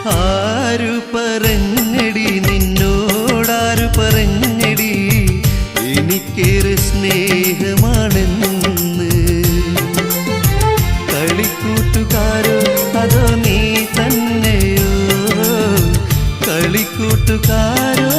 ആരു പറഞ്ഞടി നിന്നോടാരു പറഞ്ഞടി എനിക്കേറെ സ്നേഹമാണെന്ന്? കളിക്കൂട്ടുകാരോ അതോ നീ തന്നെയോ? കളിക്കൂട്ടുകാരോ